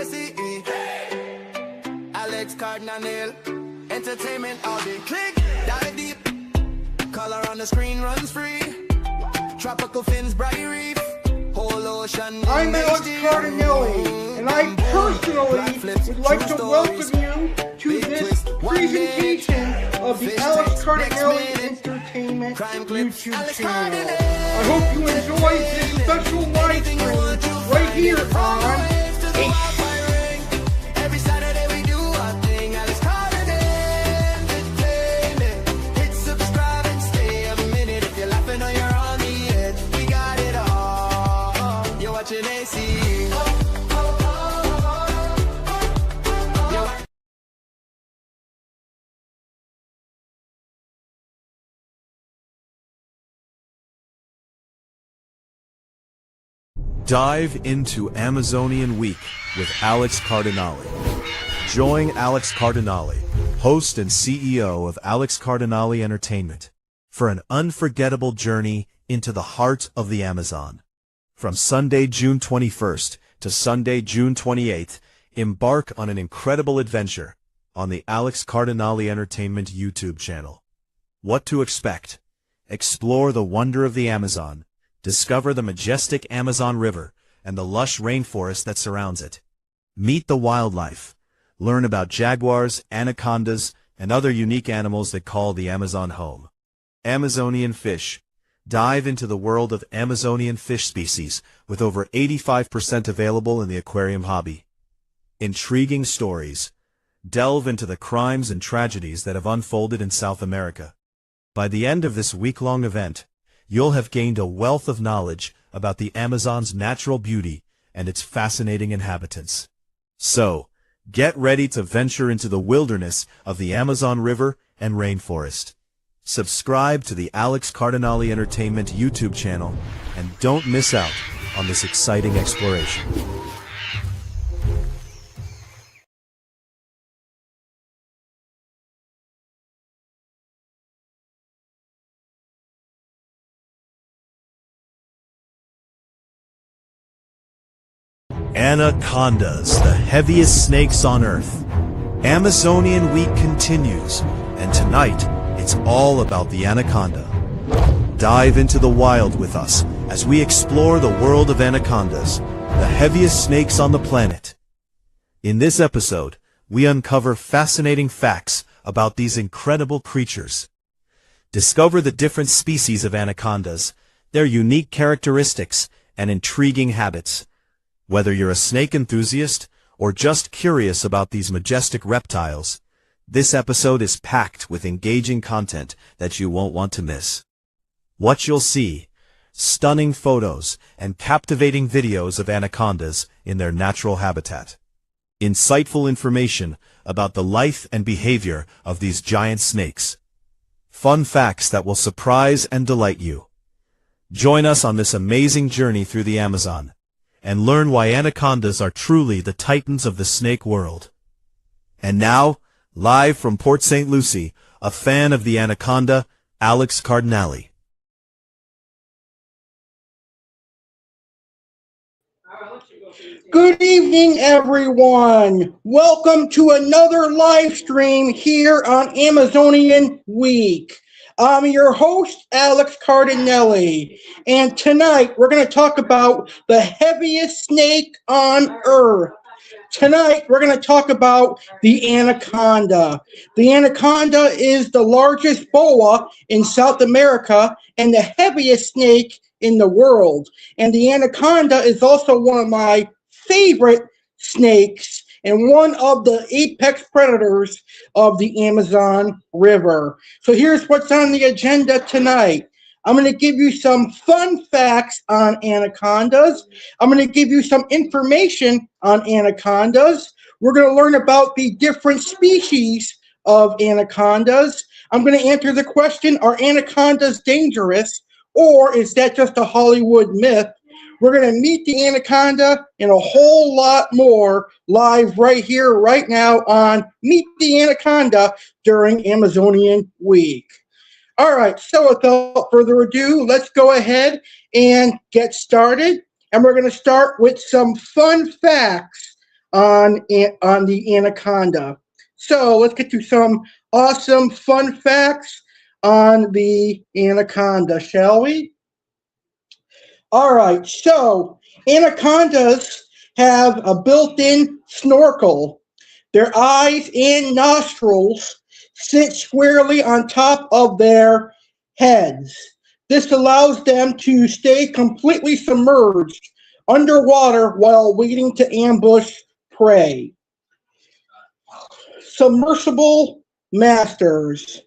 A.C.E. Alex CARDINALE. Entertainment all day. Click, dive deep. Color on the screen runs free. Tropical fins, bright reef. Whole ocean. I'm Alex CARDINALE, and I personally would like to welcome you to this presentation of the Alex CARDINALE Entertainment YouTube channel. I hope you enjoy this special live stream right here on A.C.E. Every Saturday we do our thing. Alex CARDINALE Entertainment. Hit subscribe and stay a minute. If you're laughing or you're on the edge, we got it all. You're watching A.C.E. Dive into Amazonian Week with Alex CARDINALE. Join Alex CARDINALE, host and CEO of Alex CARDINALE Entertainment, for an unforgettable journey into the heart of the Amazon. From Sunday, June 21st to Sunday, June 28th, embark on an incredible adventure on the Alex CARDINALE Entertainment YouTube channel. What to expect? Explore the wonder of the Amazon. Discover the majestic Amazon River and the lush rainforest that surrounds it. Meet the wildlife. Learn about jaguars, anacondas, and other unique animals that call the Amazon home. Amazonian fish. Dive into the world of Amazonian fish species, with over 85% available in the aquarium hobby. Intriguing stories. Delve into the crimes and tragedies that have unfolded in South America. By the end of this week-long event, you'll have gained a wealth of knowledge about the Amazon's natural beauty and its fascinating inhabitants. So, get ready to venture into the wilderness of the Amazon River and rainforest. Subscribe to the Alex CARDINALE Entertainment YouTube channel and don't miss out on this exciting exploration. Anacondas, the heaviest snakes on Earth. Amazonian Week continues, and tonight, it's all about the anaconda. Dive into the wild with us as we explore the world of anacondas, the heaviest snakes on the planet. In this episode, we uncover fascinating facts about these incredible creatures. Discover the different species of anacondas, their unique characteristics, and intriguing habits. Whether you're a snake enthusiast or just curious about these majestic reptiles, this episode is packed with engaging content that you won't want to miss. What you'll see: stunning photos and captivating videos of anacondas in their natural habitat. Insightful information about the life and behavior of these giant snakes. Fun facts that will surprise and delight you. Join us on this amazing journey through the Amazon and learn why anacondas are truly the titans of the snake world. And now, live from Port St. Lucie, a fan of the anaconda, Alex CARDINALE. Good evening, everyone. Welcome to another live stream here on Amazonian Week. I'm your host, Alex CARDINALE, and tonight we're going to talk about the heaviest snake on Earth. Tonight we're going to talk about the anaconda. The anaconda is the largest boa in South America and the heaviest snake in the world. And the anaconda is also one of my favorite snakes and one of the apex predators of the Amazon River. So here's what's on the agenda tonight. I'm going to give you some fun facts on anacondas. I'm going to give you some information on anacondas. We're going to learn about the different species of anacondas. I'm going to answer the question, are anacondas dangerous, or is that just a Hollywood myth? We're going to meet the anaconda and a whole lot more live right here, right now on Meet the Anaconda during Amazonian Week. All right, so without further ado, let's go ahead and get started. And we're going to start with some fun facts on the anaconda. So let's get to some awesome fun facts on the anaconda, shall we? All right, so anacondas have a built-in snorkel. Their eyes and nostrils sit squarely on top of their heads. This allows them to stay completely submerged underwater while waiting to ambush prey. Submersible masters.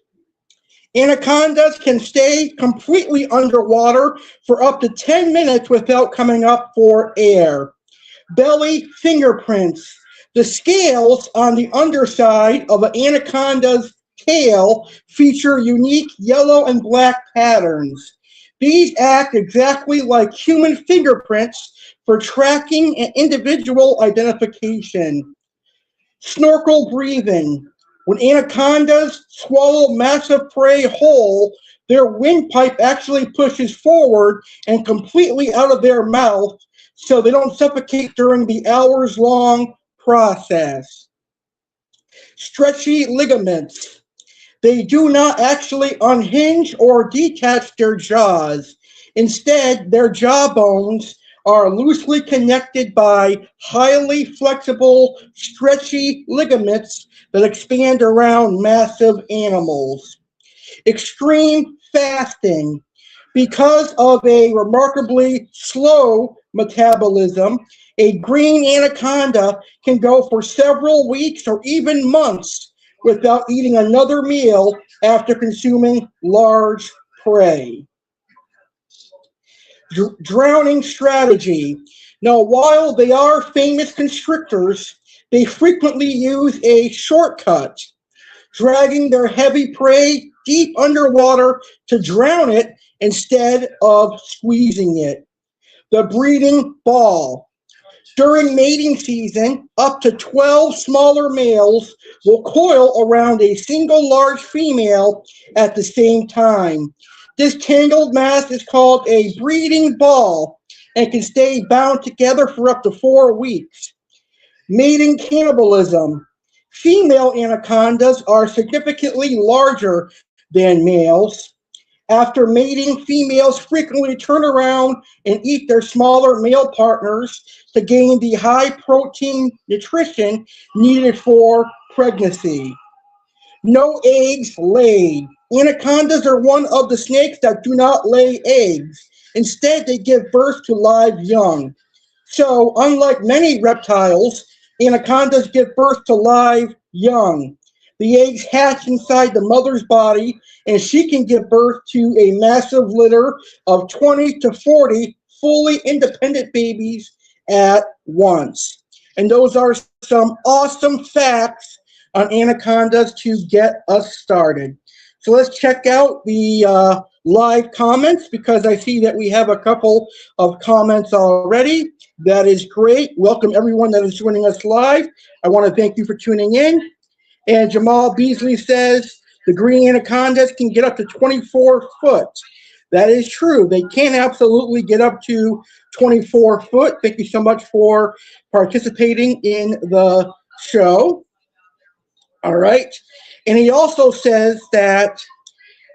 Anacondas can stay completely underwater for up to 10 minutes without coming up for air. Belly fingerprints. The scales on the underside of an anaconda's tail feature unique yellow and black patterns. These act exactly like human fingerprints for tracking and individual identification. Snorkel breathing. When anacondas swallow massive prey whole, their windpipe actually pushes forward and completely out of their mouth so they don't suffocate during the hours-long process. Stretchy ligaments. They do not actually unhinge or detach their jaws. Instead, their jawbones are loosely connected by highly flexible, stretchy ligaments that expand around massive animals. Extreme fasting. Because of a remarkably slow metabolism, a green anaconda can go for several weeks or even months without eating another meal after consuming large prey. Drowning strategy. Now, while they are famous constrictors, they frequently use a shortcut, dragging their heavy prey deep underwater to drown it instead of squeezing it. The breeding ball. During mating season, up to 12 smaller males will coil around a single large female at the same time. This tangled mass is called a breeding ball and can stay bound together for up to 4 weeks. Mating cannibalism. Female anacondas are significantly larger than males. After mating, females frequently turn around and eat their smaller male partners to gain the high protein nutrition needed for pregnancy. No eggs laid. Anacondas are one of the snakes that do not lay eggs. Instead, they give birth to live young. So, unlike many reptiles, anacondas give birth to live young. The eggs hatch inside the mother's body, and she can give birth to a massive litter of 20 to 40 fully independent babies at once. And those are some awesome facts on anacondas to get us started. So let's check out the live comments because I see that we have a couple of comments already. That is great. Welcome everyone that is joining us live. I want to thank you for tuning in. And Jamal Beasley says the green anacondas can get up to 24 foot. That is true. They can absolutely get up to 24 foot. Thank you so much for participating in the show. All right. And he also says that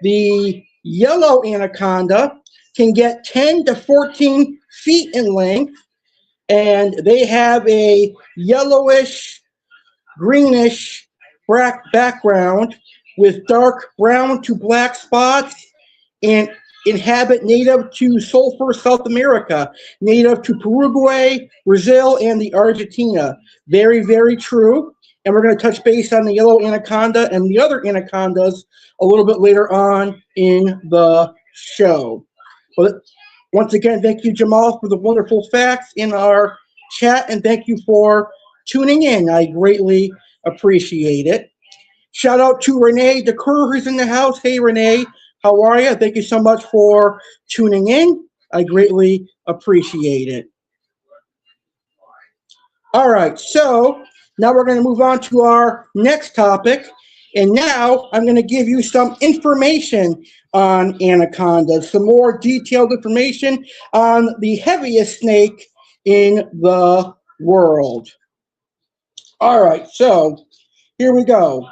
the yellow anaconda can get 10 to 14 feet in length, and they have a yellowish, greenish background with dark brown to black spots, and inhabit native to Sulphur, South America, native to Paraguay, Brazil, and the Argentina. Very, very true. And we're going to touch base on the yellow anaconda and the other anacondas a little bit later on in the show. But once again, thank you, Jamal, for the wonderful facts in our chat, and thank you for tuning in. I greatly appreciate it. Shout out to Renee DeCoeur, who's in the house. Hey, Renee, how are you? Thank you so much for tuning in. I greatly appreciate it. All right, so now we're going to move on to our next topic. And now I'm going to give you some information on anacondas, some more detailed information on the heaviest snake in the world. All right, so here we go.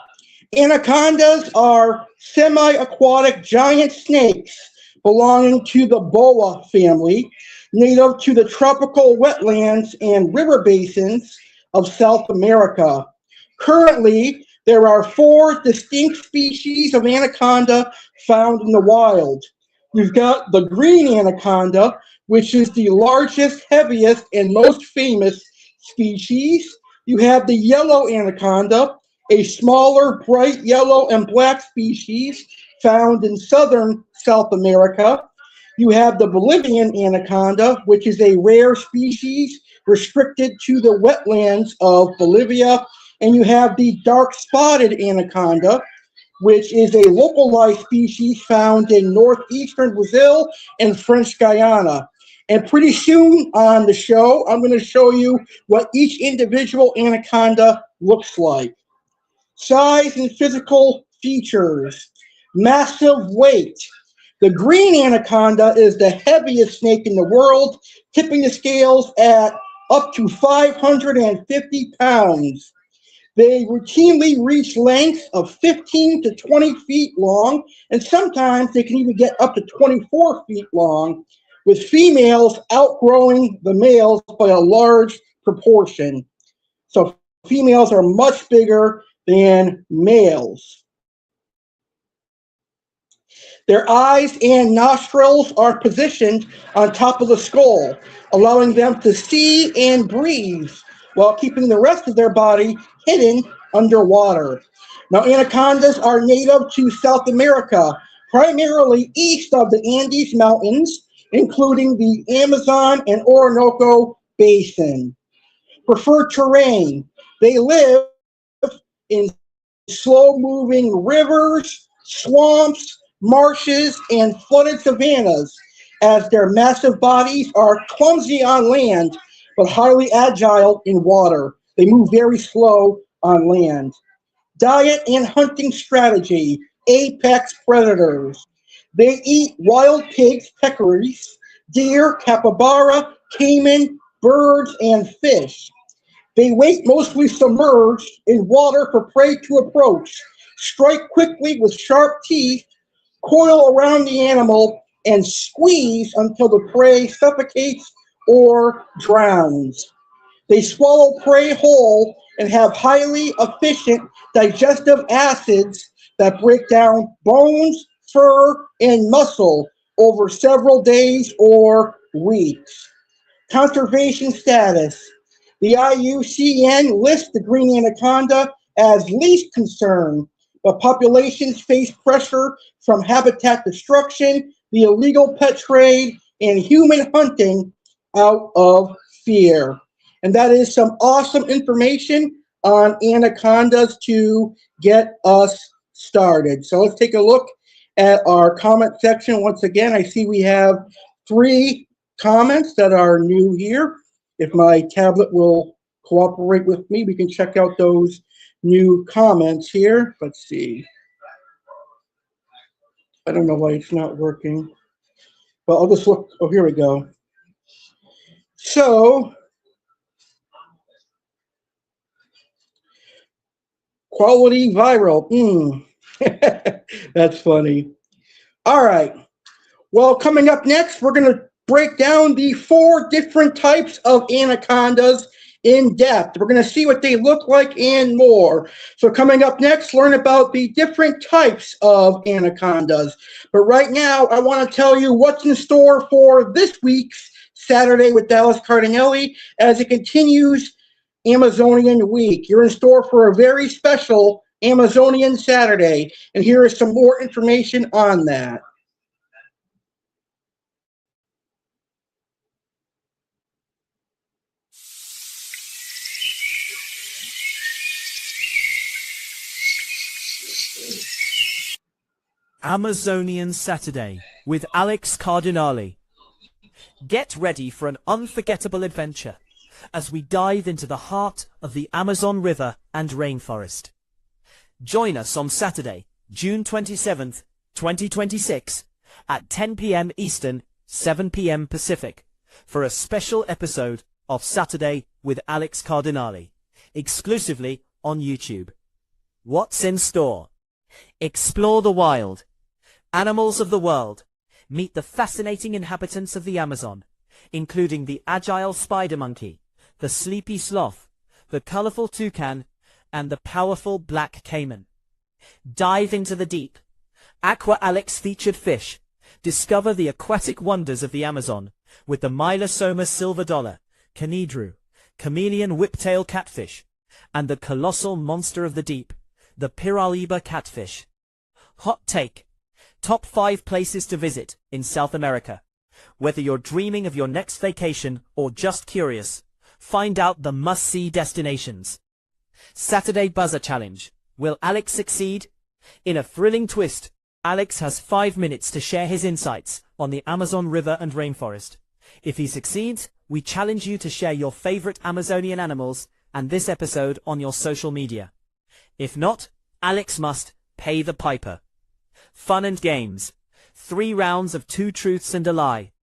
Anacondas are semi-aquatic giant snakes belonging to the boa family, native to the tropical wetlands and river basins of South America. Currently, there are four distinct species of anaconda found in the wild. We've got the green anaconda, which is the largest, heaviest, and most famous species. You have the yellow anaconda, a smaller, bright yellow and black species found in southern South America. You have the Bolivian anaconda, which is a rare species restricted to the wetlands of Bolivia. And you have the dark spotted anaconda, which is a localized species found in northeastern Brazil and French Guiana. And pretty soon on the show, I'm going to show you what each individual anaconda looks like. Size and physical features. Massive weight. The green anaconda is the heaviest snake in the world, tipping the scales at up to 550 pounds. They routinely reach lengths of 15 to 20 feet long, and sometimes they can even get up to 24 feet long, with females outgrowing the males by a large proportion. So females are much bigger than males. Their eyes and nostrils are positioned on top of the skull, allowing them to see and breathe while keeping the rest of their body hidden underwater. Now, anacondas are native to South America, primarily east of the Andes Mountains, including the Amazon and Orinoco Basin. Preferred terrain. They live in slow-moving rivers, swamps, marshes, and flooded savannas, as their massive bodies are clumsy on land, but highly agile in water. They move very slow on land. Diet and hunting strategy, apex predators. They eat wild pigs, peccaries, deer, capybara, caiman, birds, and fish. They wait mostly submerged in water for prey to approach, strike quickly with sharp teeth, coil around the animal, and squeeze until the prey suffocates or drowns. They swallow prey whole and have highly efficient digestive acids that break down bones, fur, and muscle over several days or weeks. Conservation status. The IUCN lists the green anaconda as least concern, but populations face pressure from habitat destruction, the illegal pet trade, and human hunting out of fear. And that is some awesome information on anacondas to get us started. So let's take a look at our comment section. Once again, I see we have 3 comments that are new here. If my tablet will cooperate with me, we can check out those new comments here. Let's see. I don't know why it's not working. Well, I'll just look. Oh, here we go. So, quality viral. That's funny. All right. Well, coming up next, we're going to break down the 4 different types of anacondas in depth. We're going to see what they look like and more. So coming up next, learn about the different types of anacondas. But right now, I want to tell you what's in store for this week's Saturday with Dallas Cardinale as it continues Amazonian Week. You're in store for a very special Amazonian Saturday, and here is some more information on that. Amazonian Saturday with Alex Cardinale. Get ready for an unforgettable adventure as we dive into the heart of the Amazon River and rainforest. Join us on Saturday, June 27th, 2026 at 10 p.m. Eastern, 7 p.m. Pacific for a special episode of Saturday with Alex Cardinale. exclusively on YouTube. What's in store? Explore the wild. Animals of the world. Meet the fascinating inhabitants of the Amazon, including the agile spider monkey, the sleepy sloth, the colorful toucan, and the powerful black caiman. Dive into the deep. Aqua Alex featured fish. Discover the aquatic wonders of the Amazon with the Mylosoma silver dollar, canidru, chameleon whiptail catfish, and the colossal monster of the deep, the Piraliba catfish. Hot take. Top 5 places to visit in South America. Whether you're dreaming of your next vacation or just curious, find out the must-see destinations. Saturday Buzzer Challenge. Will Alex succeed? In a thrilling twist, Alex has 5 minutes to share his insights on the Amazon River and rainforest. If he succeeds, we challenge you to share your favorite Amazonian animals and this episode on your social media. If not, Alex must pay the piper. Fun and games. 3 rounds of 2 truths and a lie.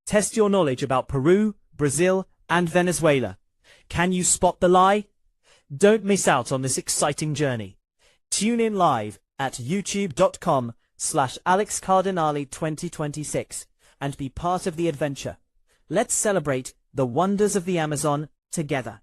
Test your knowledge about Peru, Brazil, and Venezuela. Can you spot the lie? Don't miss out on this exciting journey. Tune in live at youtube.com/AlexCardinale2026 and be part of the adventure. Let's celebrate the wonders of the Amazon together.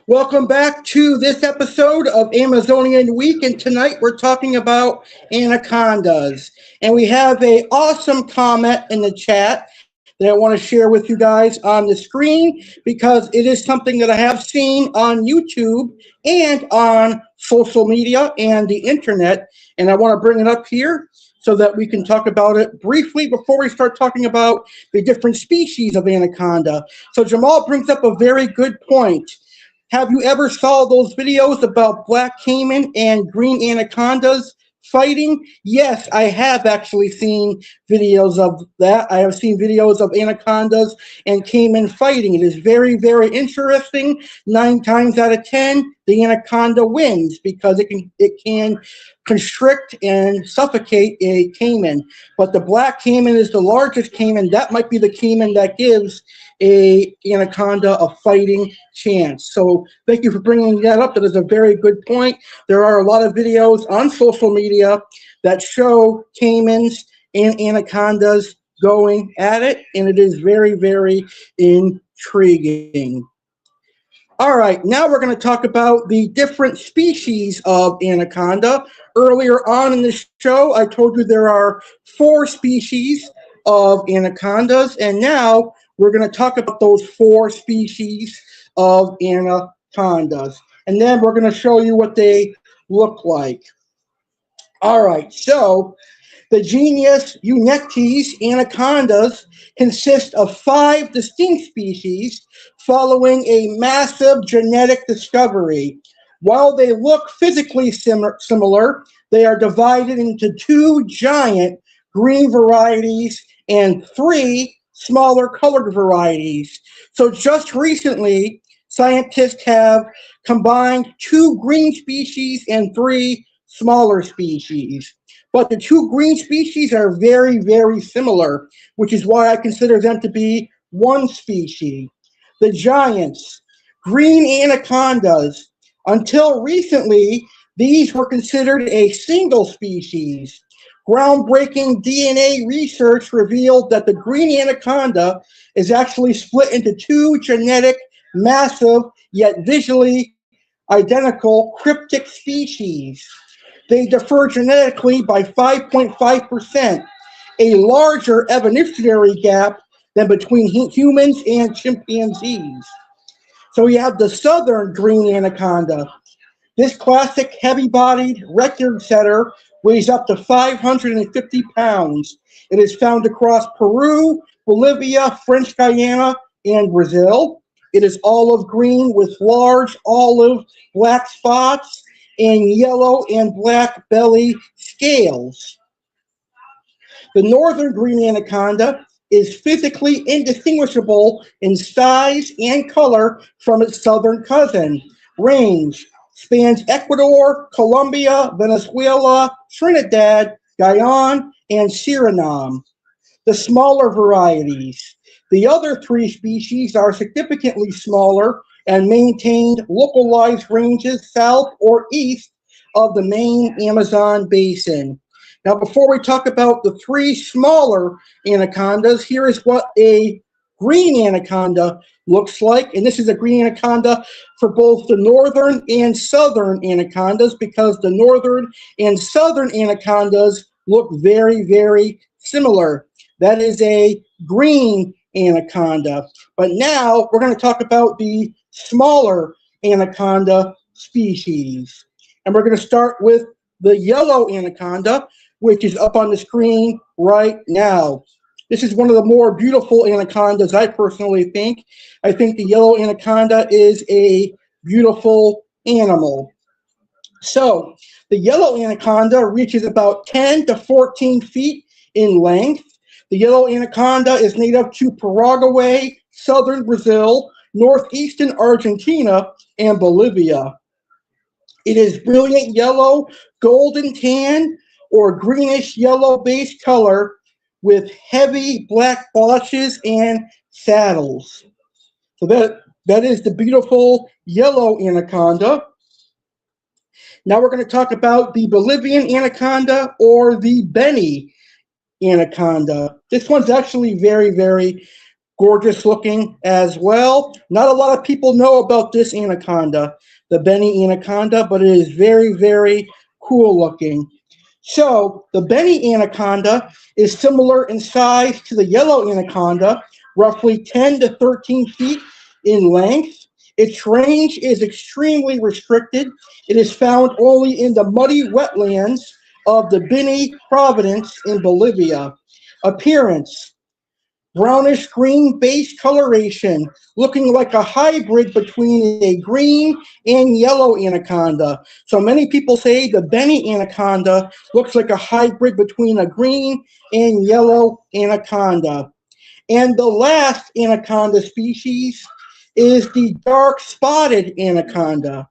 Welcome back to this episode of Amazonian Week, and tonight we're talking about anacondas. And we have an awesome comment in the chat that I want to share with you guys on the screen because it is something that I have seen on YouTube and on social media and the internet, and I want to bring it up here so that we can talk about it briefly before we start talking about the different species of anaconda. So Jamal brings up a very good point. Have you ever saw those videos about black caiman and green anacondas fighting? Yes, I have actually seen videos of that. I have seen videos of anacondas and caiman fighting. It is very, very interesting. 9 times out of 10, the anaconda wins because it can constrict and suffocate a caiman. But the black caiman is the largest caiman. That might be the caiman that gives a anaconda a fighting chance. So thank you for bringing that up. That is a very good point. There are a lot of videos on social media that show caimans and anacondas going at it, and it is very, very intriguing. All right, now we're going to talk about the different species of anaconda. Earlier on in the show, I told you there are 4 species of anacondas, and now we're going to talk about those 4 species of anacondas. And then we're going to show you what they look like. All right, so the genus Eunectes anacondas consist of 5 distinct species following a massive genetic discovery. While they look physically similar, they are divided into 2 giant green varieties and 3 smaller colored varieties. So just recently, scientists have combined 2 green species and 3 smaller species. But the 2 green species are very, very similar, which is why I consider them to be one species. The giants, green anacondas. Until recently, these were considered a single species. Groundbreaking DNA research revealed that the green anaconda is actually split into 2 genetic, massive, yet visually identical cryptic species. They differ genetically by 5.5%, a larger evolutionary gap than between humans and chimpanzees. So we have the southern green anaconda. This classic heavy-bodied record setter weighs up to 550 pounds. It is found across Peru, Bolivia, French Guiana, and Brazil. It is olive green with large olive black spots and yellow and black belly scales. The northern green anaconda is physically indistinguishable in size and color from its southern cousin. Range spans Ecuador, Colombia, Venezuela, Trinidad, Guyana, and Suriname. The smaller varieties. The other three species are significantly smaller and maintained localized ranges south or east of the main Amazon basin. Now, before we talk about the three smaller anacondas, here is what a green anaconda looks like. And this is a green anaconda for both the northern and southern anacondas, because the northern and southern anacondas look very, very similar. That is a green anaconda. But now we're going to talk about the smaller anaconda species. And we're going to start with the yellow anaconda, which is up on the screen right now. This is one of the more beautiful anacondas, I personally think. I think the yellow anaconda is a beautiful animal. So the yellow anaconda reaches about 10 to 14 feet in length. The yellow anaconda is native to Paraguay, southern Brazil, northeastern Argentina, and Bolivia. It is brilliant yellow, golden tan, or greenish yellow base color with heavy black blotches and saddles. So that is the beautiful yellow anaconda. Now we're going to talk about the Bolivian anaconda, or the Beni anaconda. This one's actually very, very gorgeous looking as well. Not a lot of people know about this anaconda, the Beni anaconda, but it is very, very cool looking. So the Beni anaconda is similar in size to the yellow anaconda, roughly 10 to 13 feet in length. Its range is extremely restricted. It is found only in the muddy wetlands of the Beni province in Bolivia. Appearance: brownish green base coloration, looking like a hybrid between a green and yellow anaconda. So many people say the Beni anaconda looks like a hybrid between a green and yellow anaconda. And the last anaconda species is the dark spotted anaconda.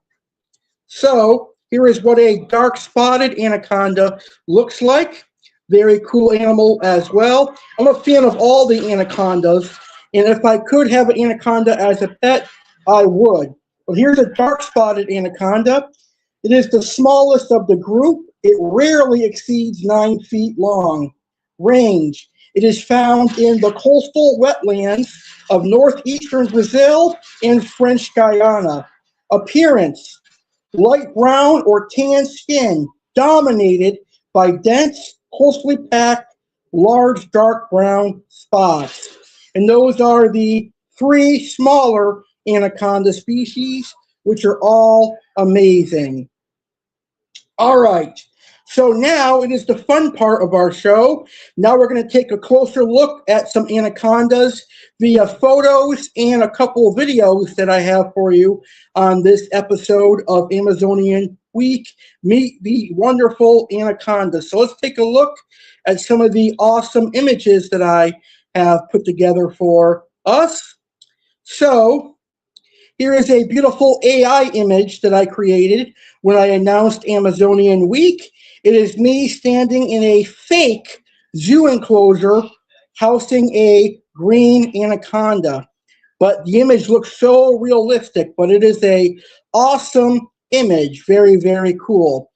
So here is what a dark spotted anaconda looks like. Very cool animal as well. I'm a fan of all the anacondas, and if I could have an anaconda as a pet, I would. But here's a dark spotted anaconda. It is the smallest of the group. It rarely exceeds 9 feet long. Range: it is found in the coastal wetlands of northeastern Brazil and French Guiana. Appearance: light brown or tan skin, dominated by dense, closely packed, large dark brown spots. And those are the three smaller anaconda species, which are all amazing. All right, so now it is the fun part of our show. Now we're going to take a closer look at some anacondas via photos and a couple of videos that I have for you on this episode of Amazonian Week. Meet the wonderful anaconda. So let's take a look at some of the awesome images that I have put together for us. So here is a beautiful AI image that I created when I announced Amazonian Week. It is me standing in a fake zoo enclosure housing a green anaconda. But the image looks so realistic, but it is a awesome image. Very, very cool.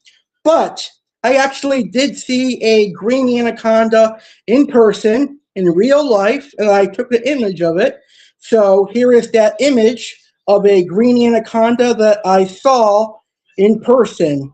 But I actually did see a green anaconda in person, in real life, and I took the image of it. So here is that image of a green anaconda that I saw in person.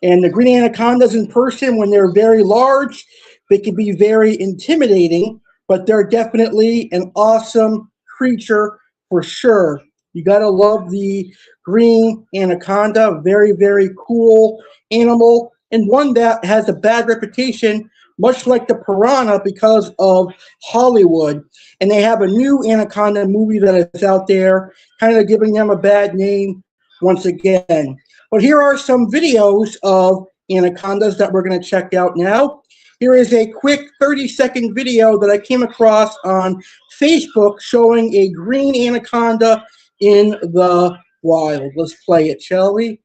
And the green anacondas in person, when they're very large, they can be very intimidating, but they're definitely an awesome creature for sure. You gotta love the green anaconda. Very, very cool animal, and one that has a bad reputation, much like the piranha, because of Hollywood. And they have a new anaconda movie that is out there, kind of giving them a bad name once again. But here are some videos of anacondas that we're going to check out now. Here is a quick 30-second video that I came across on Facebook showing a green anaconda in the wild. Let's play it, shall we?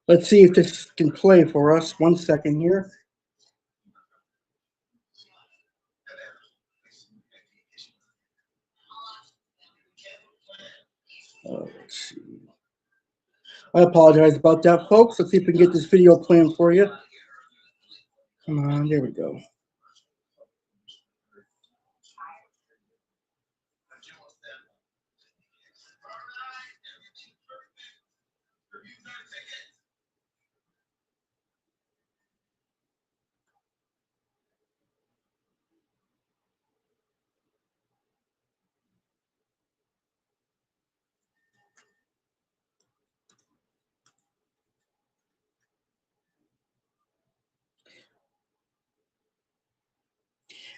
Let's see if this can play for us. 1 second here. Let's see. I apologize about that, folks. Let's see if we can get this video playing for you. Come on, there we go.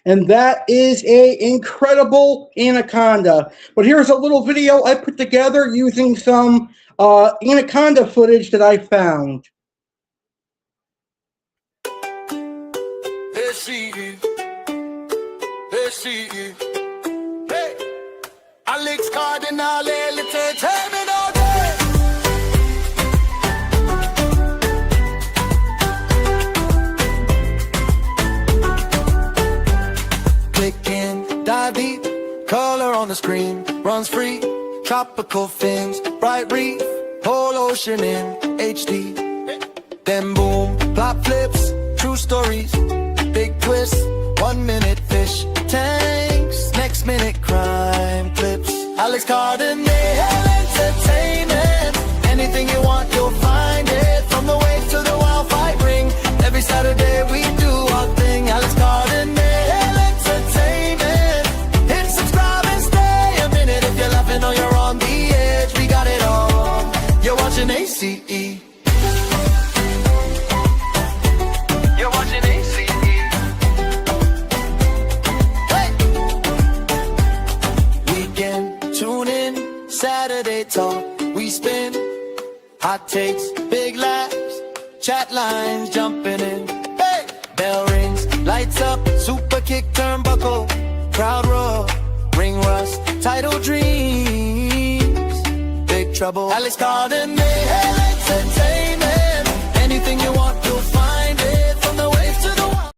And that is a incredible anaconda. But here's a little video I put together using some anaconda footage that I found. A.C.E. A.C.E. Hey, Alex Cardinale, entertainment all day. Click in, dive deep, color on the screen, runs free, tropical fins, bright reef, whole ocean in HD. Then boom, plot flips, true stories, big twist, 1 minute fish tanks, next minute crime clips. Alex Cardinale Entertainment, anything you want you'll find it, from the waves to the wild fight ring. Every Saturday we do our thing. Alex Cardinale Entertainment, hit subscribe and stay a minute. If you're laughing or you're on the edge, we got it all. You're watching A.C.E. You're watching A.C.E. Hey! Weekend, tune in, Saturday talk, we spin. Hot takes, big laughs, chat lines jumping in. Hey! Bell rings, lights up, super kick, turnbuckle, crowd roar, ring rust, title dreams, big trouble. Alex Cardinale Entertainment, anything you want you'll find it, from the waves to the wild.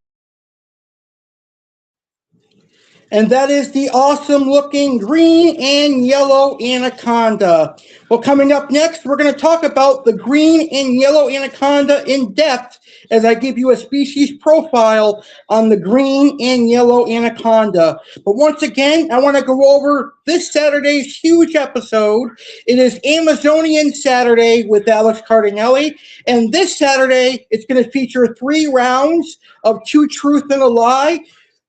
And that is the awesome looking green and yellow anaconda. Well, coming up next, we're going to talk about the green and yellow anaconda in depth as I give you a species profile on the green and yellow anaconda. But once again, I want to go over this Saturday's huge episode. It is Amazonian Saturday with Alex Cardinale. And this Saturday, it's going to feature 3 rounds of Two Truth and a Lie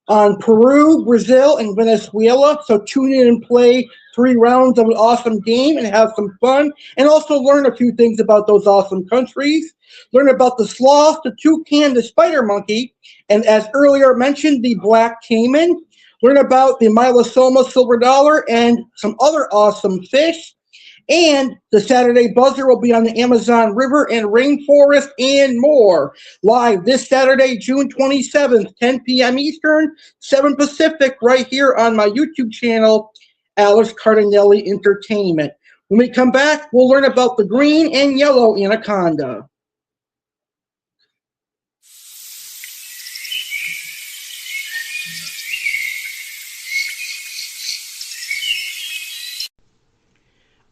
on Peru, Brazil, and Venezuela. So tune in and play 3 rounds of an awesome game and have some fun, and also learn a few things about those awesome countries. Learn about the sloth, the toucan, the spider monkey, and as earlier mentioned, the black caiman. Learn about the Milosoma silver dollar and some other awesome fish. And the Saturday Buzzer will be on the Amazon River and Rainforest and more. Live this Saturday, June 27th, 10 p.m. Eastern, 7 Pacific, right here on my YouTube channel, Alex Cardinale Entertainment. When we come back, we'll learn about the green and yellow anaconda.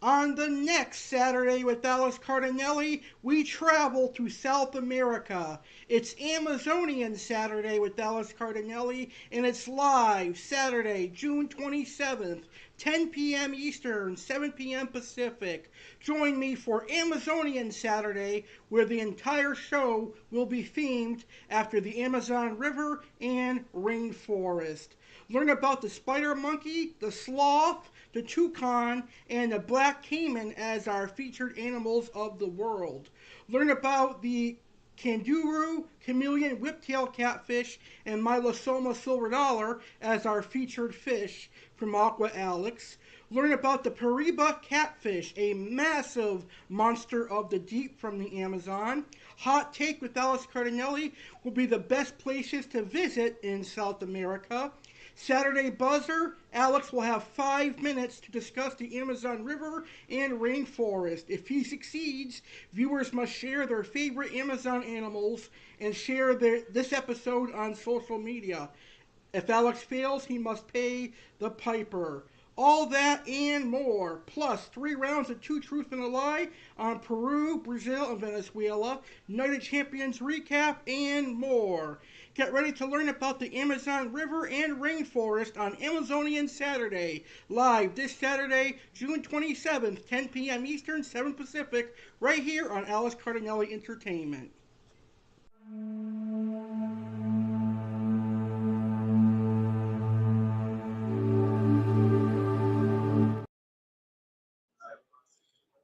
On the next Saturday with Alex Cardinale, we travel to South America. It's Amazonian Saturday with Alex Cardinale, and it's live Saturday, June 27th, 10 p.m. Eastern, 7 p.m. Pacific. Join me for Amazonian Saturday, where the entire show will be themed after the Amazon River and rainforest. Learn about the spider monkey, the sloth, the toucan, and the black caiman as our featured animals of the world. Learn about the Kanduru, chameleon whiptail catfish, and Mylosoma silver dollar as our featured fish from Aqua Alex. Learn about the Pariba catfish, a massive monster of the deep from the Amazon. Hot Take with Alex Cardinelli will be the best places to visit in South America. Saturday Buzzer, Alex will have 5 minutes to discuss the Amazon River and rainforest. If he succeeds, viewers must share their favorite Amazon animals and share this episode on social media. If Alex fails, he must pay the piper. All that and more, plus 3 rounds of Two Truths and a Lie on Peru, Brazil, and Venezuela, Night of Champions recap, and more. Get ready to learn about the Amazon River and rainforest on Amazonian Saturday, live this Saturday, June 27th, 10 p.m. Eastern, 7 Pacific, right here on Alex Cardinelli Entertainment.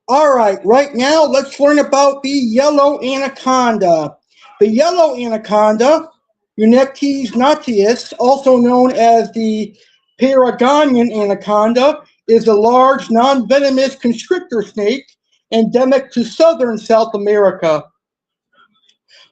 All right now let's learn about the yellow anaconda. The yellow anaconda, Unectes natius, also known as the Paragonian anaconda, is a large non-venomous constrictor snake endemic to southern South America.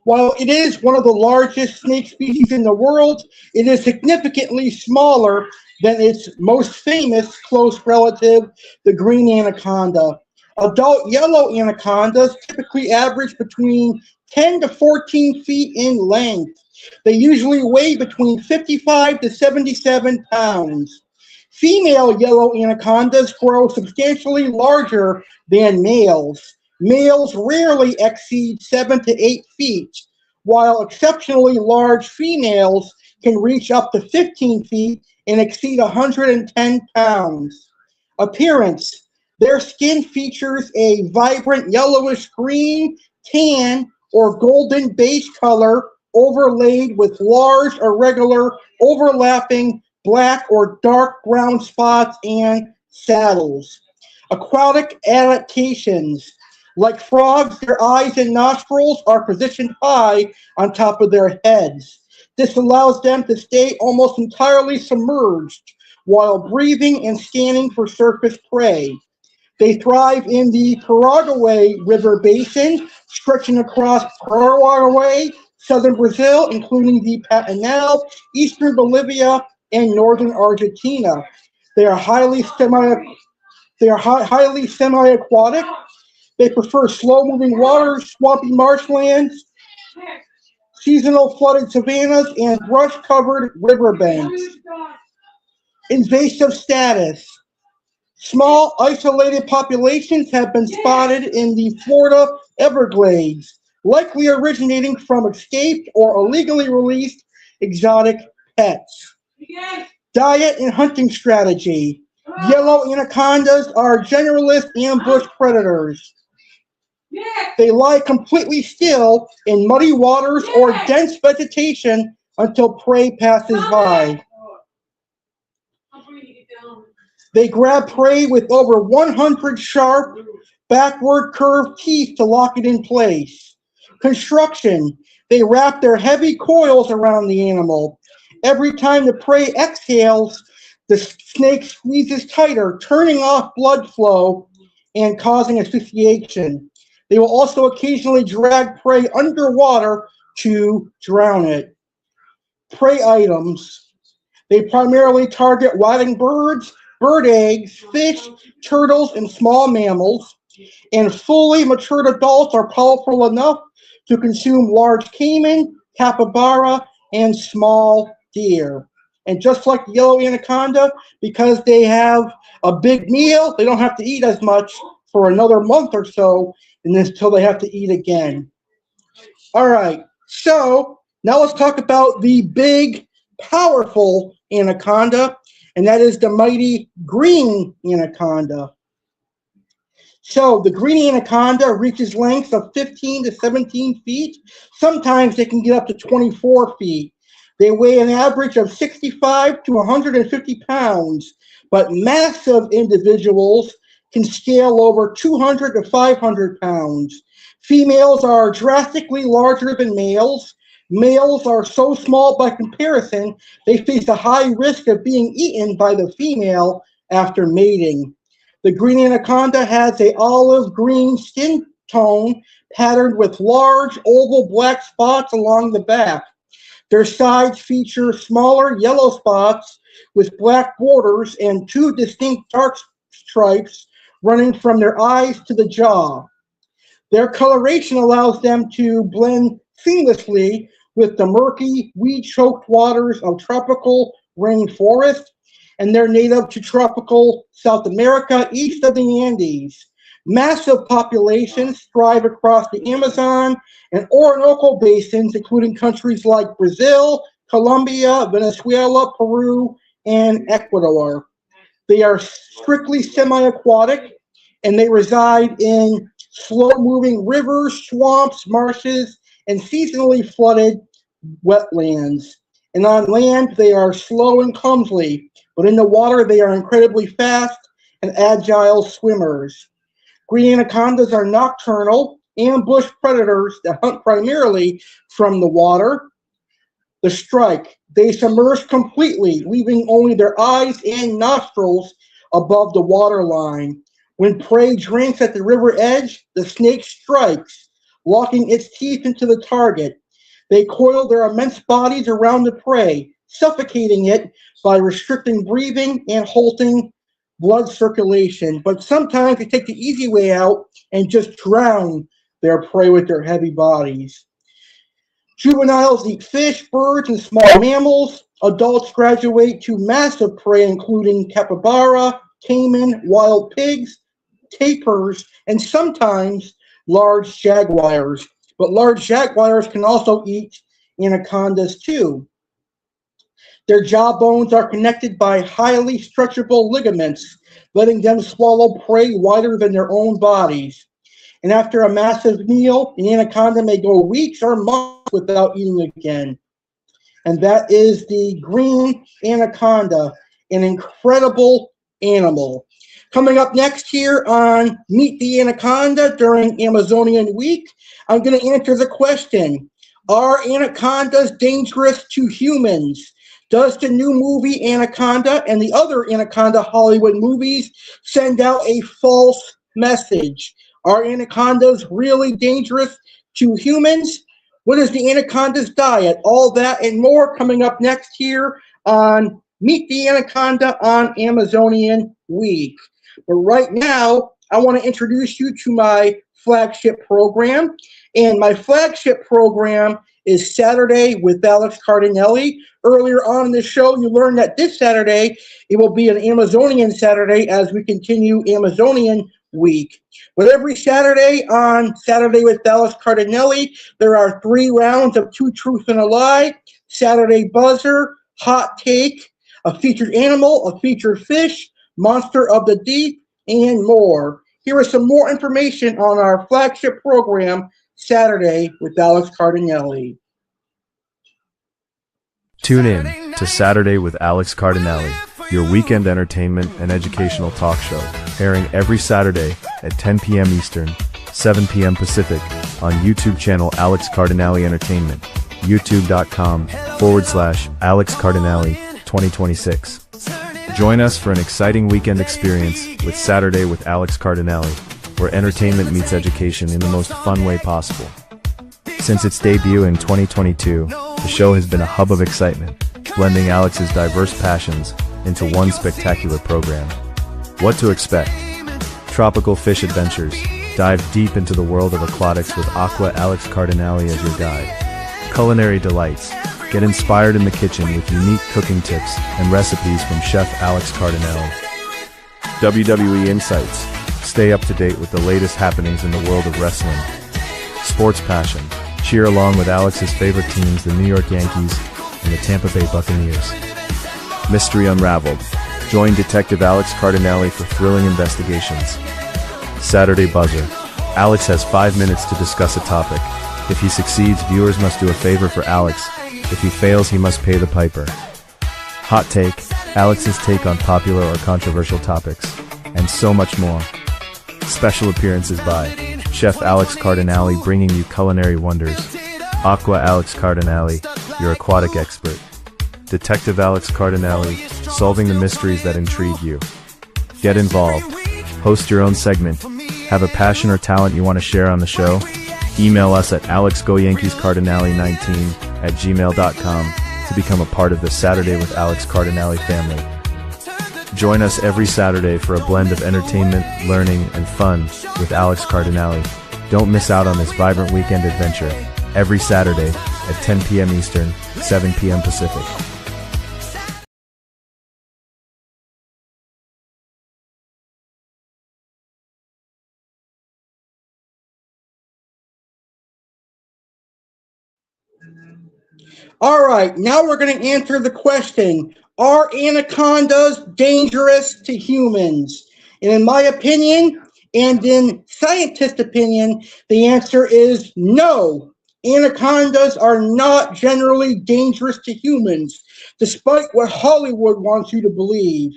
While it is one of the largest snake species in the world, it is significantly smaller than its most famous close relative, the green anaconda. Adult yellow anacondas typically average between 10 to 14 feet in length. They usually weigh between 55 to 77 pounds. Female yellow anacondas grow substantially larger than males. Males rarely exceed 7 to 8 feet, while exceptionally large females can reach up to 15 feet and exceed 110 pounds. Appearance. Their skin features a vibrant yellowish green, tan, or golden beige color overlaid with large, irregular, overlapping black or dark brown spots and saddles. Aquatic adaptations. Like frogs, their eyes and nostrils are positioned high on top of their heads. This allows them to stay almost entirely submerged while breathing and scanning for surface prey. They thrive in the Paraguay River Basin, stretching across Paraguay, southern Brazil, including the Pantanal, eastern Bolivia, and northern Argentina. They are highly semi-aquatic. They prefer slow-moving waters, swampy marshlands, seasonal flooded savannas, and brush-covered riverbanks. Invasive status. Small, isolated populations have been spotted in the Florida Everglades, likely originating from escaped or illegally released exotic pets. Diet and hunting strategy. Yellow anacondas are generalist ambush predators. They lie completely still in muddy waters or dense vegetation until prey passes by. They grab prey with over 100 sharp, backward curved teeth to lock it in place. Construction. They wrap their heavy coils around the animal. Every time the prey exhales, the snake squeezes tighter, turning off blood flow and causing asphyxiation. They will also occasionally drag prey underwater to drown it. Prey items. They primarily target wading birds, bird eggs, fish, turtles, and small mammals. And fully matured adults are powerful enough to consume large caiman, capybara, and small deer. And just like the yellow anaconda, because they have a big meal, they don't have to eat as much for another month or so until they have to eat again. All right, so now let's talk about the big, powerful anaconda, and that is the mighty green anaconda. So the green anaconda reaches lengths of 15 to 17 feet. Sometimes they can get up to 24 feet. They weigh an average of 65 to 150 pounds, but massive individuals can scale over 200 to 500 pounds. Females are drastically larger than males. Males are so small by comparison, they face a high risk of being eaten by the female after mating. The green anaconda has an olive green skin tone patterned with large oval black spots along the back. Their sides feature smaller yellow spots with black borders and two distinct dark stripes running from their eyes to the jaw. Their coloration allows them to blend seamlessly with the murky, weed-choked waters of tropical rainforest, and they're native to tropical South America east of the Andes. Massive populations thrive across the Amazon and Orinoco basins, including countries like Brazil, Colombia, Venezuela, Peru, and Ecuador. They are strictly semi-aquatic, and they reside in slow-moving rivers, swamps, marshes, and seasonally flooded wetlands. And on land, they are slow and clumsy, but in the water, they are incredibly fast and agile swimmers. Green anacondas are nocturnal, ambush predators that hunt primarily from the water. The strike, they submerge completely, leaving only their eyes and nostrils above the water line. When prey drinks at the river edge, the snake strikes, locking its teeth into the target. They coil their immense bodies around the prey, suffocating it by restricting breathing and halting blood circulation. But sometimes they take the easy way out and just drown their prey with their heavy bodies. Juveniles eat fish, birds, and small mammals. Adults graduate to massive prey, including capybara, caiman, wild pigs, tapirs, and sometimes large jaguars. But large jaguars can also eat anacondas too. Their jaw bones are connected by highly stretchable ligaments, letting them swallow prey wider than their own bodies. And after a massive meal, an anaconda may go weeks or months without eating again. And that is the green anaconda, an incredible animal. Coming up next here on Meet the Anaconda during Amazonian Week, I'm going to answer the question, are anacondas dangerous to humans? Does the new movie Anaconda and the other Anaconda Hollywood movies send out a false message? Are anacondas really dangerous to humans? What is the anaconda's diet? All that and more coming up next here on Meet the Anaconda on Amazonian Week. But right now, I want to introduce you to my flagship program. And my flagship program is Saturday with Alex Cardinale. Earlier on in the show, you learned that this Saturday, it will be an Amazonian Saturday as we continue Amazonian Week. But every Saturday on Saturday with Alex Cardinale, there are 3 rounds of 2 Truths and a Lie, Saturday Buzzer, Hot Take, a featured animal, a featured fish, Monster of the Deep, and more. Here is some more information on our flagship program, Saturday with Alex Cardinale. Tune in to Saturday with Alex Cardinale, your weekend entertainment and educational talk show, airing every Saturday at 10 p.m. Eastern, 7 p.m. Pacific, on YouTube channel Alex Cardinale Entertainment, youtube.com/Alex Cardinale 2026. Join us for an exciting weekend experience with Saturday with Alex Cardinale, where entertainment meets education in the most fun way possible. Since its debut in 2022, the show has been a hub of excitement, blending Alex's diverse passions into one spectacular program. What to expect? Tropical fish adventures. Dive deep into the world of aquatics with Aqua Alex Cardinale as your guide. Culinary delights. Get inspired in the kitchen with unique cooking tips and recipes from Chef Alex Cardinale. WWE Insights. Stay up to date with the latest happenings in the world of wrestling. Sports passion. Cheer along with Alex's favorite teams, the New York Yankees and the Tampa Bay Buccaneers. Mystery unraveled. Join Detective Alex Cardinale for thrilling investigations. Saturday Buzzer. Alex has 5 minutes to discuss a topic. If he succeeds, viewers must do a favor for Alex. If he fails, he must pay the piper. Hot Take. Alex's take on popular or controversial topics. And so much more. Special appearances by Chef Alex Cardinale bringing you culinary wonders. Aqua Alex Cardinale, your aquatic expert. Detective Alex Cardinale, solving the mysteries that intrigue you. Get involved. Host your own segment. Have a passion or talent you want to share on the show? Email us at alexgoyankeescardinale19@gmail.com to become a part of the Saturday with Alex Cardinale family. Join us every Saturday for a blend of entertainment, learning, and fun with Alex Cardinale. Don't miss out on this vibrant weekend adventure every Saturday at 10 p.m. Eastern, 7 p.m. Pacific. All right, now we're going to answer the question, are anacondas dangerous to humans? And in my opinion, and in scientists' opinion, the answer is no. Anacondas are not generally dangerous to humans, despite what Hollywood wants you to believe.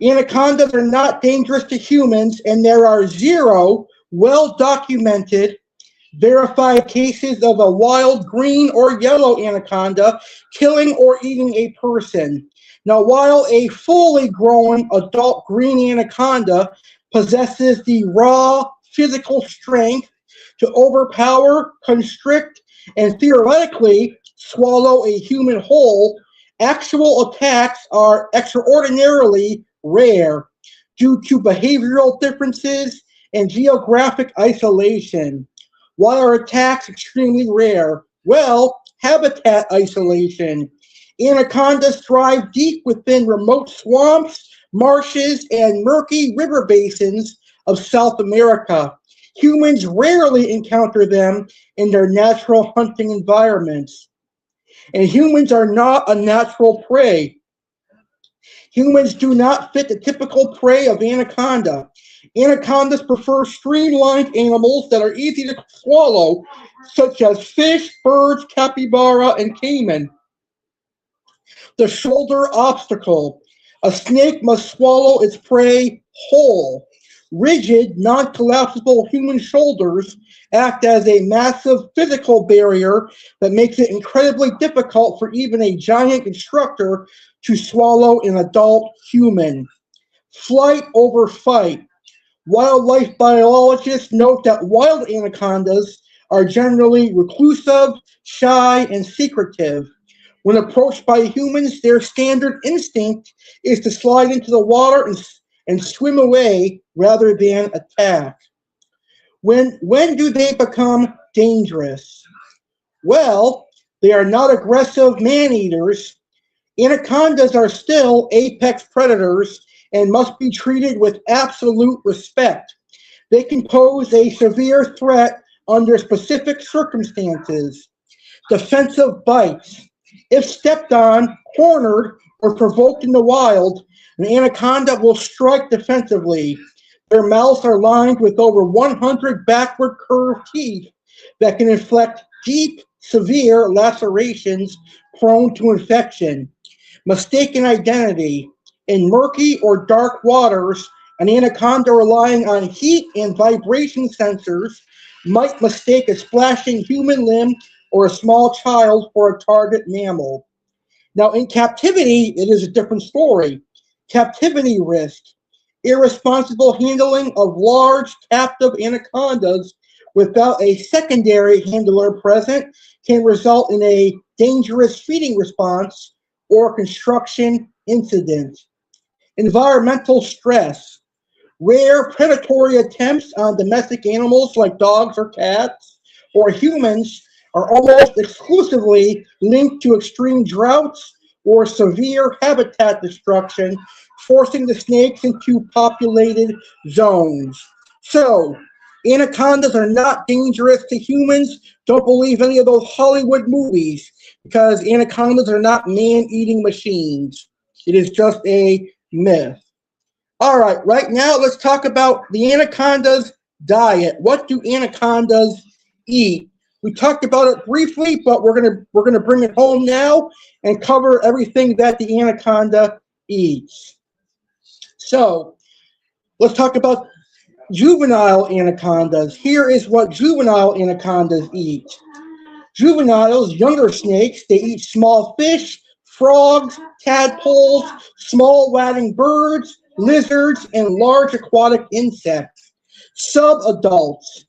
Anacondas are not dangerous to humans, and there are 0 well-documented verified cases of a wild green or yellow anaconda killing or eating a person. Now, while a fully grown adult green anaconda possesses the raw physical strength to overpower, constrict, and theoretically swallow a human whole, actual attacks are extraordinarily rare due to behavioral differences and geographic isolation. Why are attacks extremely rare? Well, habitat isolation. Anacondas thrive deep within remote swamps, marshes, and murky river basins of South America. Humans rarely encounter them in their natural hunting environments. And humans are not a natural prey. Humans do not fit the typical prey of anaconda. Anacondas prefer streamlined animals that are easy to swallow, such as fish, birds, capybara, and caiman. The shoulder obstacle. A snake must swallow its prey whole. Rigid, non-collapsible human shoulders act as a massive physical barrier that makes it incredibly difficult for even a giant instructor to swallow an adult human. Flight over fight. Wildlife biologists note that wild anacondas are generally reclusive, shy, and secretive. When approached by humans, their standard instinct is to slide into the water and swim away rather than attack. When do they become dangerous? Well, they are not aggressive man-eaters. Anacondas are still apex predators and must be treated with absolute respect. They can pose a severe threat under specific circumstances. Defensive bites. If stepped on, cornered, or provoked in the wild, an anaconda will strike defensively. Their mouths are lined with over 100 backward curved teeth that can inflict deep, severe lacerations prone to infection. Mistaken identity. In murky or dark waters, an anaconda relying on heat and vibration sensors might mistake a splashing human limb or a small child for a target mammal. Now, in captivity, it is a different story. Captivity risk. Irresponsible handling of large captive anacondas without a secondary handler present can result in a dangerous feeding response or construction incident. Environmental stress. Rare predatory attempts on domestic animals like dogs or cats or humans are almost exclusively linked to extreme droughts or severe habitat destruction, forcing the snakes into populated zones. So, anacondas are not dangerous to humans. Don't believe any of those Hollywood movies, because anacondas are not man-eating machines. It is just a myth. All right now let's talk about the anaconda's diet. What do anacondas eat? We talked about it briefly, but we're gonna bring it home now and cover everything that the anaconda eats. So let's talk about Juvenile anacondas. Here is what juvenile anacondas eat. Juveniles, younger snakes, they eat small fish, frogs, tadpoles, small wading birds, lizards, and large aquatic insects. Subadults,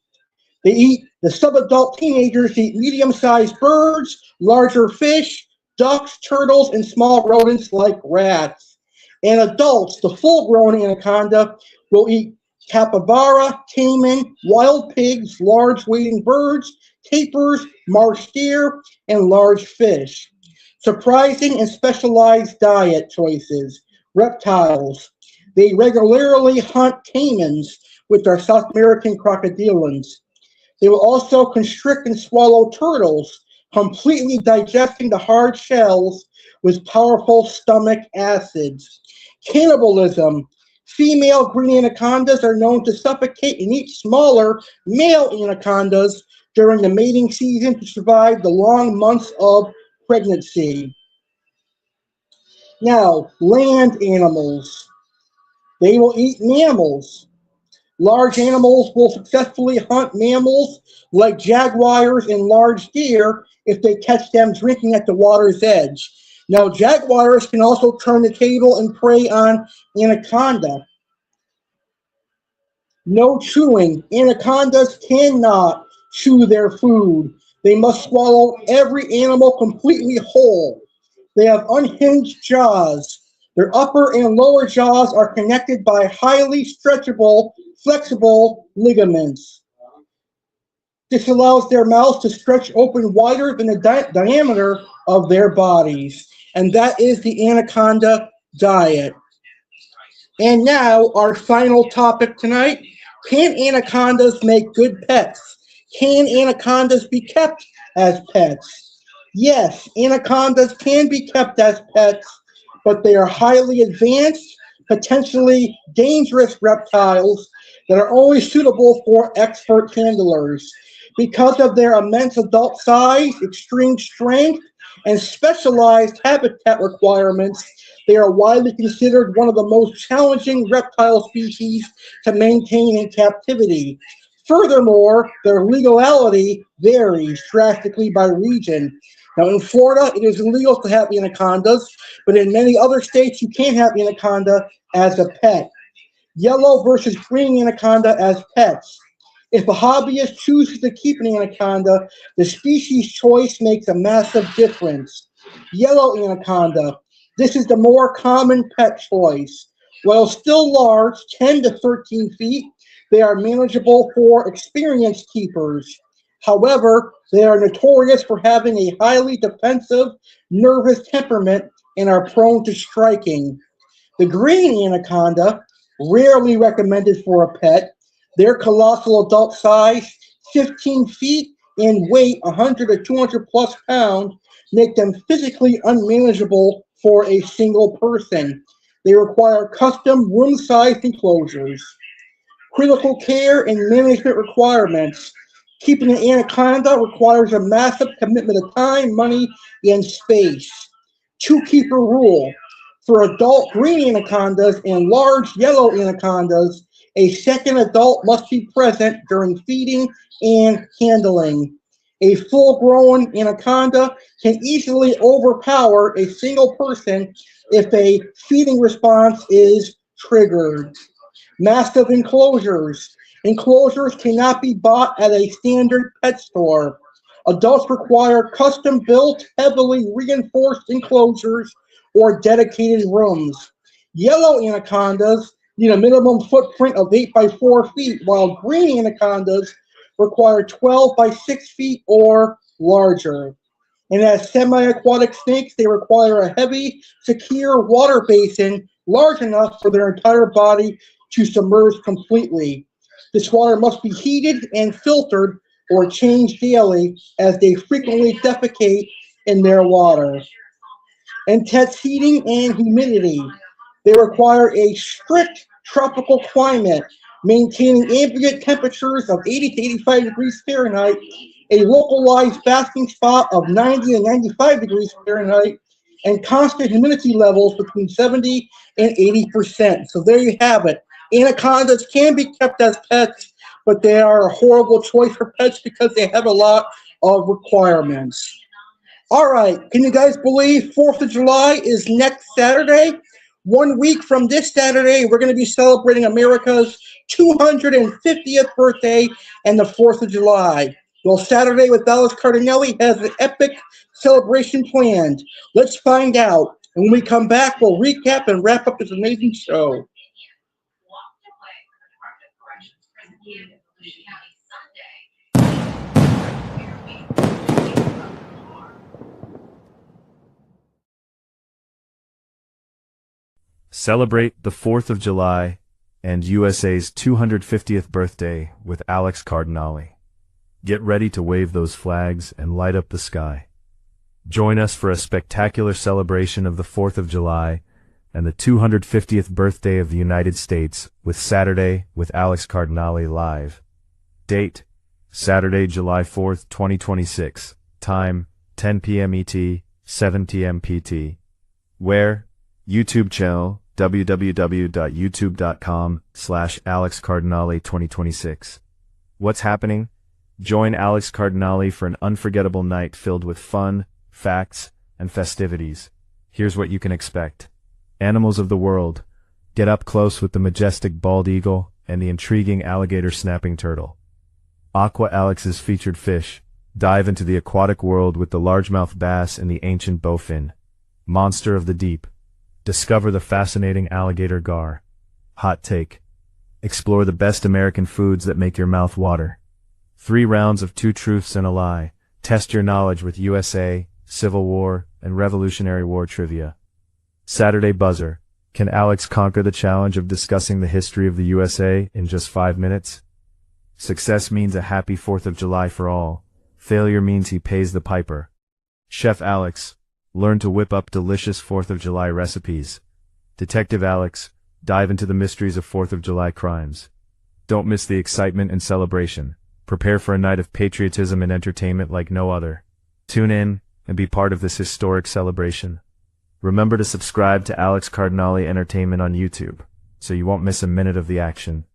the subadult teenagers eat medium-sized birds, larger fish, ducks, turtles, and small rodents like rats. And adults, the full-grown anaconda, will eat capybara, caiman, wild pigs, large wading birds, tapirs, marsh deer, and large fish. Surprising and specialized diet choices. Reptiles. They regularly hunt caimans, which are South American crocodilians. They will also constrict and swallow turtles, completely digesting the hard shells with powerful stomach acids. Cannibalism. Female green anacondas are known to suffocate and eat smaller male anacondas during the mating season to survive the long months of pregnancy. Now, land animals. They will eat mammals. Large animals will successfully hunt mammals like jaguars and large deer if they catch them drinking at the water's edge. Now, jaguars can also turn the table and prey on anaconda. No chewing. Anacondas cannot chew their food. They must swallow every animal completely whole. They have unhinged jaws. Their upper and lower jaws are connected by highly stretchable, flexible ligaments. This allows their mouths to stretch open wider than the diameter of their bodies. And that is the anaconda diet. And now, our final topic tonight. Can anacondas make good pets? Can anacondas be kept as pets? Yes, anacondas can be kept as pets, but they are highly advanced, potentially dangerous reptiles that are only suitable for expert handlers. Because of their immense adult size, extreme strength, and specialized habitat requirements, they are widely considered one of the most challenging reptile species to maintain in captivity. Furthermore, their legality varies drastically by region. Now, in Florida, it is illegal to have anacondas, but in many other states, you can have anaconda as a pet. Yellow versus green anaconda as pets. If a hobbyist chooses to keep an anaconda, the species choice makes a massive difference. Yellow anaconda. This is the more common pet choice. While still large, 10 to 13 feet, they are manageable for experienced keepers. However, they are notorious for having a highly defensive, nervous temperament and are prone to striking. The green anaconda, rarely recommended for a pet, their colossal adult size, 15 feet, and weight 100 to 200 plus pounds, make them physically unmanageable for a single person. They require custom room-sized enclosures. Critical care and management requirements. Keeping an anaconda requires a massive commitment of time, money, and space. Two-keeper rule. For adult green anacondas and large yellow anacondas, a second adult must be present during feeding and handling. A full-grown anaconda can easily overpower a single person if a feeding response is triggered. Massive enclosures. Enclosures cannot be bought at a standard pet store. Adults require custom-built, heavily reinforced enclosures or dedicated rooms. Yellow anacondas need a minimum footprint of 8 by 4 feet, while green anacondas require 12 by 6 feet or larger. And as semi-aquatic snakes, they require a heavy, secure water basin large enough for their entire body to submerge completely. This water must be heated and filtered or changed daily as they frequently defecate in their water. Intense heating and humidity. They require a strict tropical climate, maintaining ambient temperatures of 80 to 85 degrees Fahrenheit, a localized basking spot of 90 to 95 degrees Fahrenheit, and constant humidity levels between 70 and 80%. So there you have it. Anacondas can be kept as pets, but they are a horrible choice for pets because they have a lot of requirements. All right, can you guys believe 4th of July is next Saturday? 1 week from this Saturday, we're going to be celebrating America's 250th birthday and the 4th of July. Well, Saturday with Alex Cardinale has an epic celebration planned. Let's find out. And when we come back, we'll recap and wrap up this amazing show. Celebrate the 4th of July and USA's 250th birthday with Alex Cardinale. Get ready to wave those flags and light up the sky. Join us for a spectacular celebration of the 4th of July and the 250th birthday of the United States with Saturday with Alex Cardinale live. Date: Saturday, July 4th, 2026. Time: 10 p.m. ET, 7 p.m. PT. Where? YouTube channel www.youtube.com/AlexCardinale2026. What's happening? Join Alex Cardinale for an unforgettable night filled with fun, facts, and festivities. Here's what you can expect. Animals of the world. Get up close with the majestic bald eagle and the intriguing alligator snapping turtle. Aqua Alex's featured fish. Dive into the aquatic world with the largemouth bass and the ancient bowfin. Monster of the deep. Discover the fascinating alligator gar. Hot take. Explore the best American foods that make your mouth water. 3 rounds of 2 truths and a lie. Test your knowledge with USA, Civil War, and Revolutionary War trivia. Saturday buzzer. Can Alex conquer the challenge of discussing the history of the USA in just 5 minutes? Success means a happy 4th of July for all. Failure means he pays the piper. Chef Alex. Learn to whip up delicious 4th of July recipes. Detective Alex. Dive into the mysteries of 4th of July crimes. Don't miss the excitement and celebration. Prepare for a night of patriotism and entertainment like no other. Tune in and be part of this historic celebration. Remember to subscribe to Alex Cardinale Entertainment on YouTube, so you won't miss a minute of the action.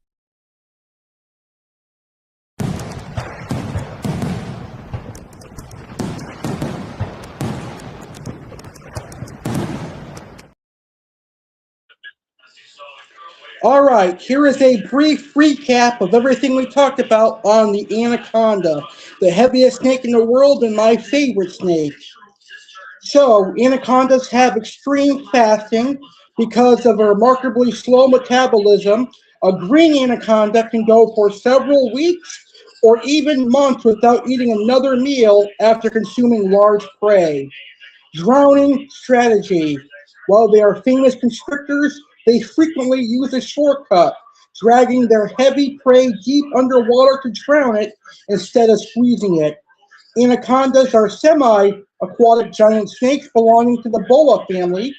All right, here is a brief recap of everything we talked about on the Anaconda, the heaviest snake in the world and my favorite snake. So, anacondas have extreme fasting because of a remarkably slow metabolism. A green anaconda can go for several weeks or even months without eating another meal after consuming large prey. Drowning strategy. While they are famous constrictors, they frequently use a shortcut, dragging their heavy prey deep underwater to drown it instead of squeezing it. Anacondas are semi-aquatic giant snakes belonging to the boa family,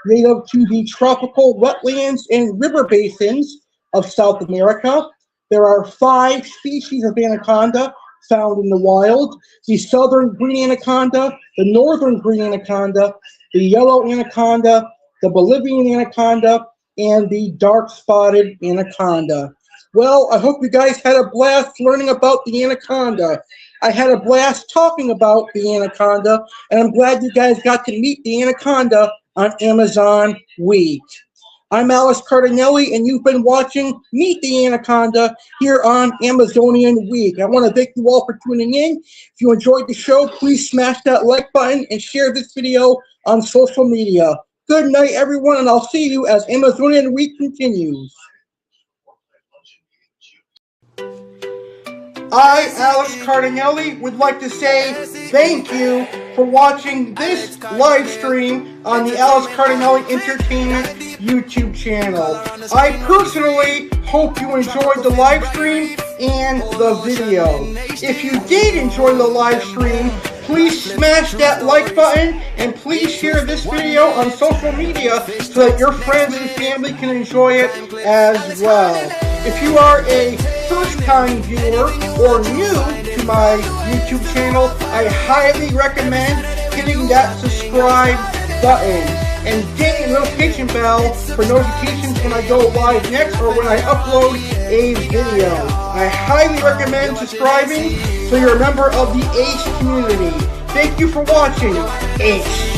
native to the tropical wetlands and river basins of South America. There are 5 species of anaconda found in the wild: the southern green anaconda, the northern green anaconda, the yellow anaconda, the Bolivian anaconda, and the dark-spotted anaconda. Well, I hope you guys had a blast learning about the anaconda. I had a blast talking about the anaconda, and I'm glad you guys got to meet the anaconda on Amazon Week. I'm Alex Cardinale, and you've been watching Meet the Anaconda here on Amazonian Week. I want to thank you all for tuning in. If you enjoyed the show, please smash that like button and share this video on social media. Good night, everyone, and I'll see you as Amazonian Week continues. I, Alex Cardinale, would like to say thank you for watching this live stream on the Alex Cardinale Entertainment YouTube channel. I personally hope you enjoyed the live stream and the video. If you did enjoy the live stream, please smash that like button and please share this video on social media so that your friends and family can enjoy it as well. If you are a first-time viewer or new to my YouTube channel, I highly recommend hitting that subscribe button. and ding the notification bell for notifications when I go live next or when I upload a video. I highly recommend subscribing so you're a member of the ACE community. Thank you for watching ACE.